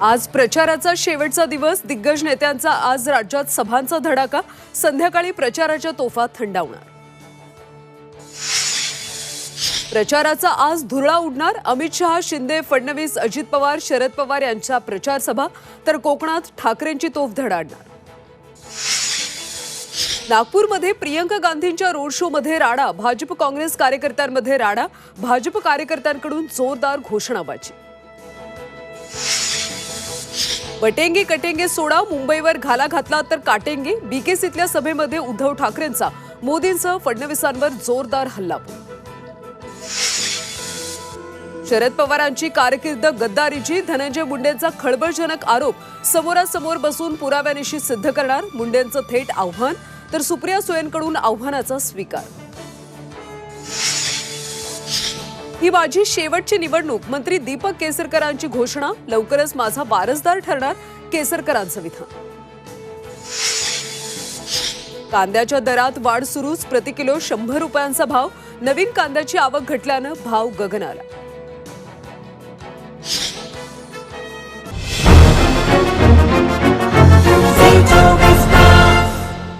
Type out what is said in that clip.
आज प्रचाराचा शेवटचा दिवस. दिग्गज नेत्यांचा आज राज्यात सभांचा धडाका. संध्याकाळी प्रचाराच्या तोफा थंडावणार. प्रचाराचा आज धुरळा उडणार. अमित शहा, शिंदे, फडणवीस, अजित पवार, शरद पवार यांच्या प्रचार सभा, तर कोकणात ठाकरेंची तोफ धडाडणार. नागपूरमध्ये प्रियंका गांधींच्या रोड शो मध्ये राडा. भाजप काँग्रेस कार्यकर्त्यांमध्ये राडा. भाजप कार्यकर्त्यांकडून जोरदार घोषणाबाजी. बटेंगे कटेंगे सोडा, मुंबईवर घाला घातला तर काटेंगे. बीकेसीतल्या सभेमध्ये उद्धव ठाकरेंचा मोदींसह फडणवीसांवर जोरदार हल्लाबोल. शरद पवारांची कारकीर्द गद्दारीची. धनंजय मुंडेंचा खळबळजनक आरोप. समोरासमोर बसून पुराव्यानिशी सिद्ध करणार. मुंडेंचं थेट आव्हान, तर सुप्रिया सुळेंकडून आव्हानाचा स्वीकार. ही माझी शेवटची निवडणूक. मंत्री दीपक केसरकरांची घोषणा. लवकरच माझा वारसदार ठरणार, केसरकरांचं विधान. कांद्याच्या दरात वाढ सुरूच. प्रति किलो 100 रुपयांचा भाव. नवीन कांद्याची आवक घटल्यानं भाव गगनाला.